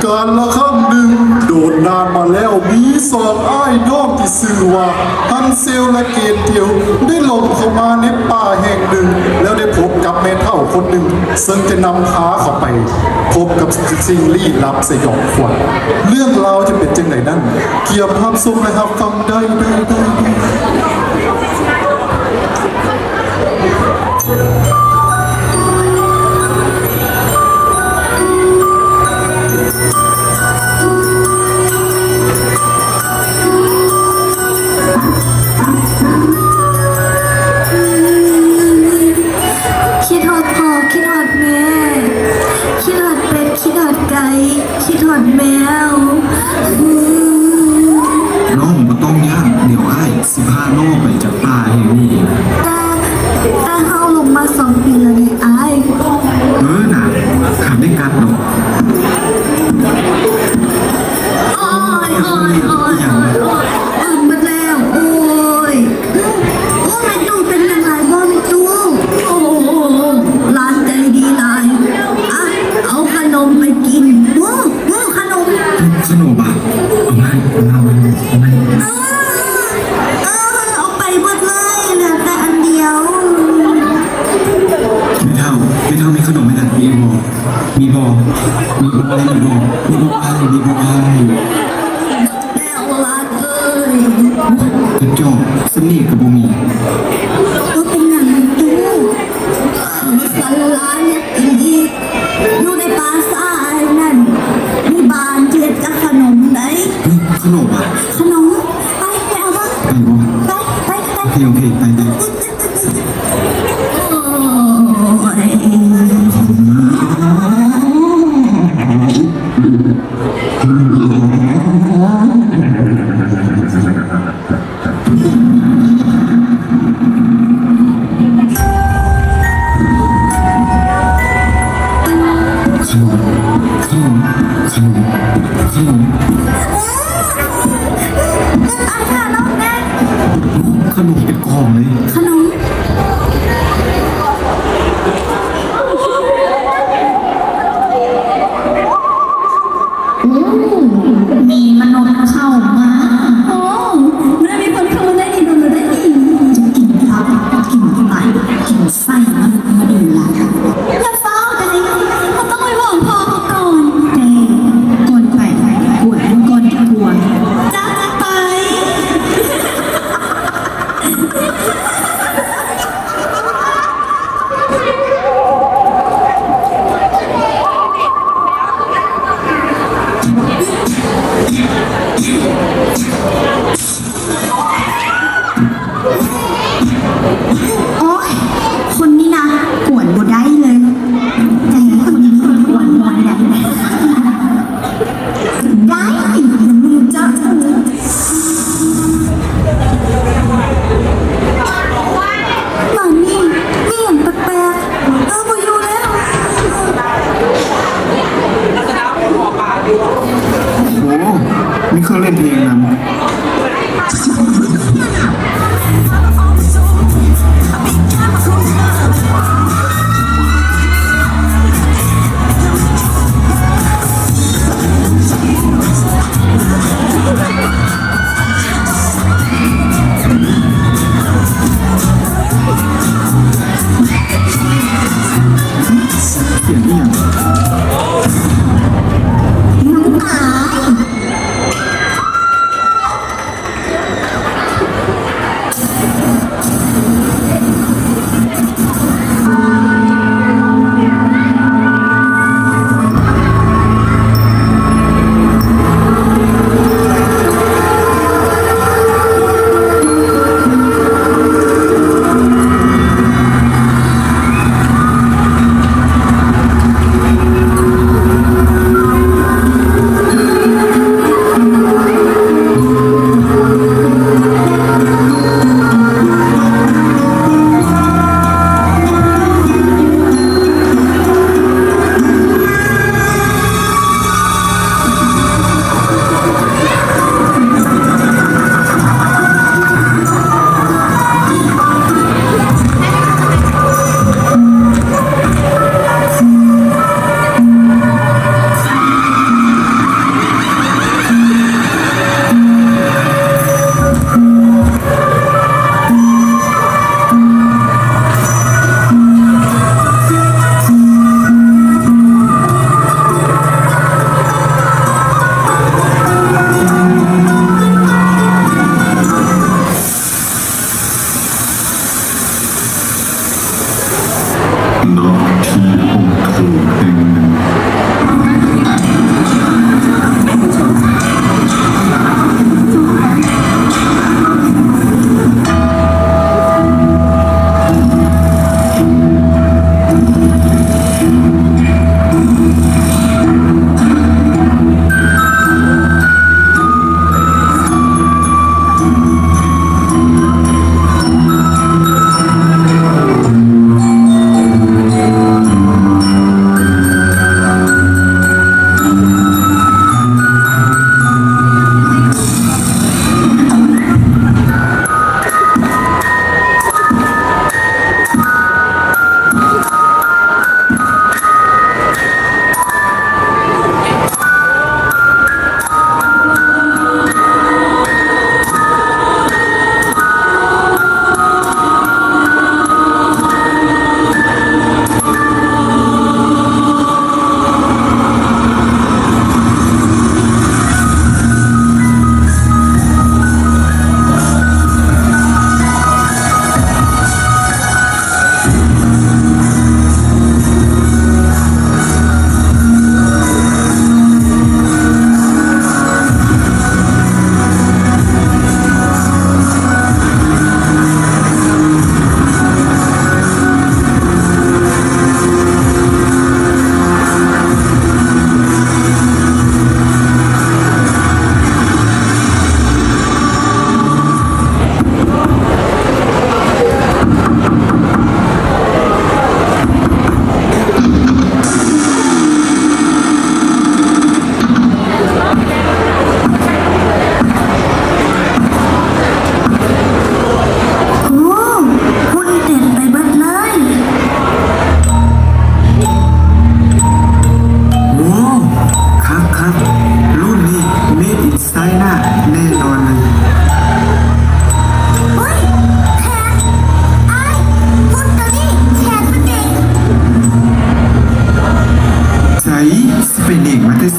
การละครั้งหนึ่งโดดนานมาแล้วมีสองอ้ายน้องที่ชื่อว่าฮันเซลและเกตเทียวได้หลงเข้ามาในป่าแห่งหนึ่งแล้วได้พบกับแม่เฒ่าคนหนึ่งซึ่งจะนำพาเขาไปพบกับสิ่งลี้ลับสยองขวัญเรื่องราวจะเป็นจังไหนนั้นเกี่ยวภาพส่งนะครับฟังได้ คิดฮอดพ่อคิดฮอดแม่คิดฮอดเป็ดคิดฮอดไก่คิดฮอดแมว น้องบ่ต้องย่างเดี๋ยวอ้ายสิพาน้องไปจากป่าแห่งนี้เอง แต่เฮาลงมา2 ปีแล้วนี่อ้าย น่ะขาดได้กัดดอก โอ้ยหมดแล้วโอ้ยแม่ตู้เป็นยังไงบ่แม่ตู้โอ้ร้านใจดีหลายอ่ะเอาขนมไปกินว้าวขนม ขนมอ่ะเอามาเอาเอาไปหมดเลยเหลือแต่อันเดียว ไม่เท่ามีขนมไหมล่ะมีบออะไรแล้วร้านเอ้ย กระจอกสนี่กับบ่มี ก็เป็นอย่างนั้นตู้สันร้านเนี่ยกินอีกอยู่ในปราสาทนั่นมีบานเทียดกับขนมไหน ขนมอ่ะ ขนมไปเอาบ้าง ไปบ่ ไป โอเคไป โอ้ย ขนม อาหารน้องแม่ ขนมเป็นกล่องเลย ขนมมีมนุษย์เข้ามาโอ้ไม่มีคนเข้ามาได้ดีดูได้ดีจะกินครับกินไปกินไส้มาดีละอย่าเฝ้าแต่เขาต้องไปบอกพ่อเขาก่อนเจ๊ก่อนไปกวนก่อนกวนจ้าไป โอ๊ยคนนี้นะกวนบ่ได้เลยแต่คนนี้กวนบ่ได้ได้มึงจะตอนนี้มีอย่างแปลกๆบ่อยู่แล้ว โอ้มีเครื่องเล่นเพลงนำเสียงนี่อย่าง น้องตาย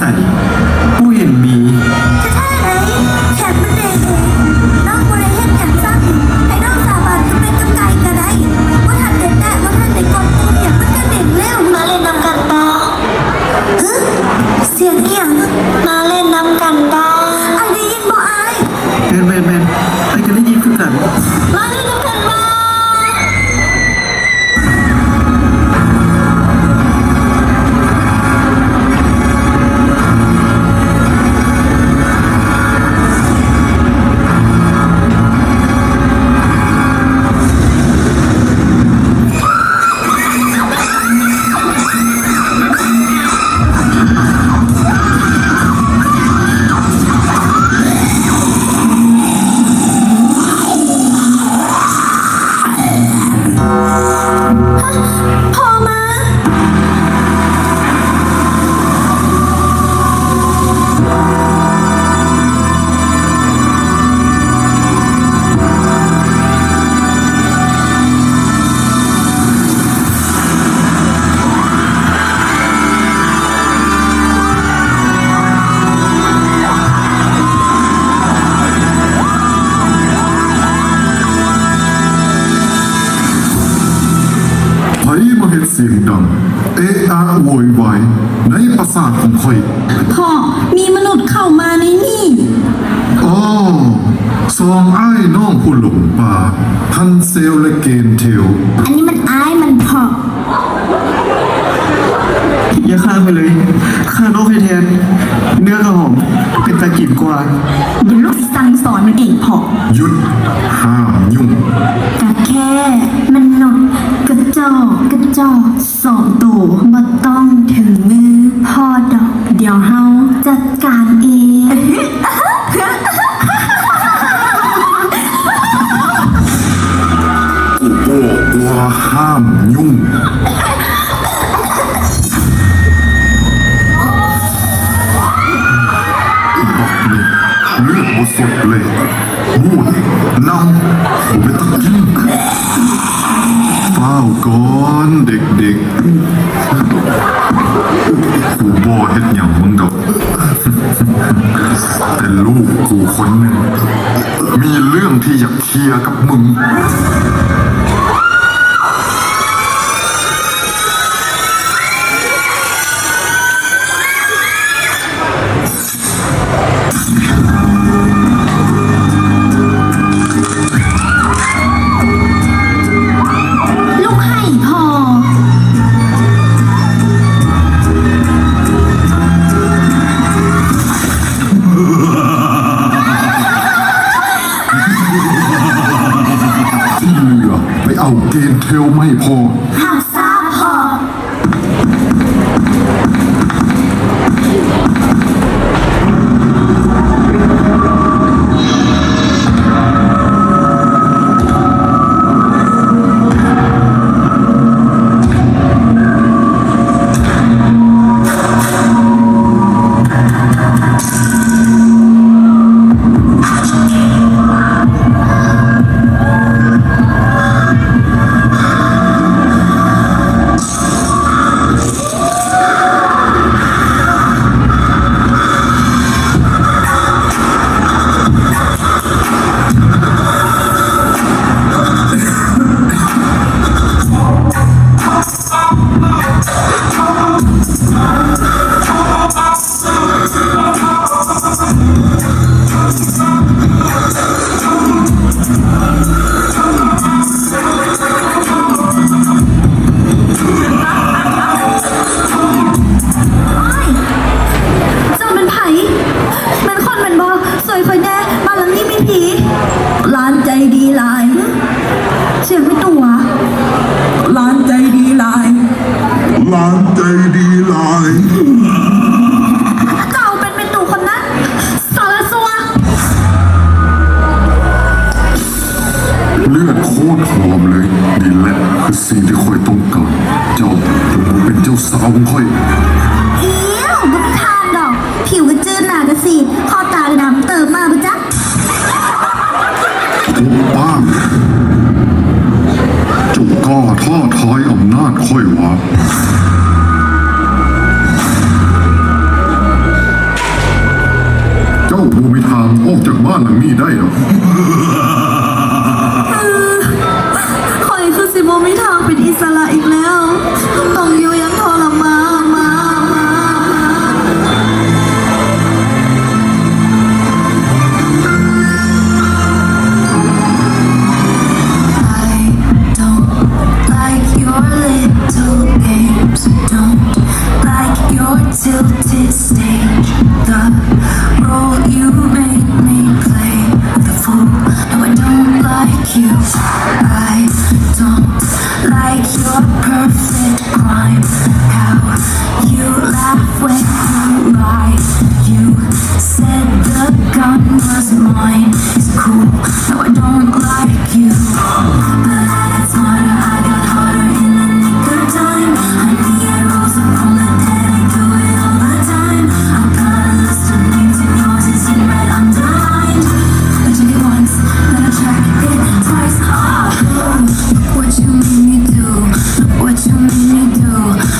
ส่ผู้เห็นมี จะท่าไหนแขกมันเด็กน้องบริเฮ็ดอย่างสั้นให้น้องสาบานก็เป็นกำไก่ก็ได้ว่าท่านเด็กได้ว่าท่านเด็กก่อนตัวอย่างมันก็เด็กแล้วมาเล่นนำกันต่อเสียงเอียงมาเล่นนำกันต่อไอ้ได้ยินบ่ไอ้ แมนไอ้ก็ได้ยินคือกัน มาเล่นนำกันบ่ พอมาไผมาเฮ็ดเสียงดัง เอะอะโวยวายในปราสาทของข่อย พ่อมีมนุษย์เข้ามาในนี่ อ๋อสองอ้ายน้องผู้หลงป่าฮันเซลและเกนเทล อันนี้มันอายมันพอ อย่าฆ่าไปเลยฆ่านกให้แทน เนื้อกระหอมเป็นตะกินกว่า เดี๋ยวลูกสั่งสอนมันเองพอ หยุดห้ามยุ่ง แต่แค่มันหนดกระจอกสองตัวบ่ต้องถึงมือพ่อดอก เดี๋ยวเฮาจัดการเอง กูบอกว่าห้ามยุ่งบอกเลยเลือกบทสดเลยมูดนำผมไม่ต้องกินเฝ้าก่อนเด็กๆกูบอเฮ็ดอย่างมึงดอกแต่ลูกกูคนหนึ่งมีเรื่องที่อยากเคลียร์กับมึง ลูกให้พอ ที่เหลือไป บ่มีทางออกจากบ้านหลังนี้ได้หรอก คอยคือสิบมีทางเป็นอิสระอีกแล้วต้องอยู่อยังทรมานมา Tilted stage, the role you made me play, the fool. No, I don't like you. I don't like your perfect crime. How you laugh when you lie. You said the gun was mine. It's cool. No, I don't like you. But I got smarter, I got harder in the nick of time. I need I rose up from the dead. I do it all the time. I've got a list of names and yours is in red underlined. I took it once, then I tried it twice. Oh, look what you made me do. Look what you made me do.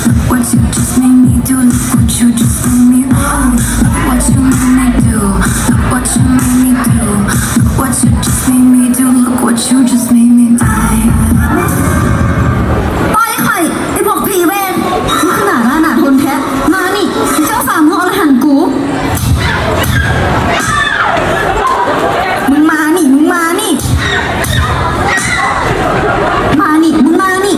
Look what you just made me do. Look what you just made me do. Look what you made me do. Look what you made me do. Look what you just made me do. Look what you just made me do. ปล่อยไข่ไอ้พวกผีเวรมึงขนาดหนาทนแท้มานี่เจ้าสามหัวอรหันต์กู มึงมานี่ มึงมานี่ มานี่ มึงมานี่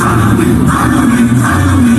Halloween, Halloween, Halloween.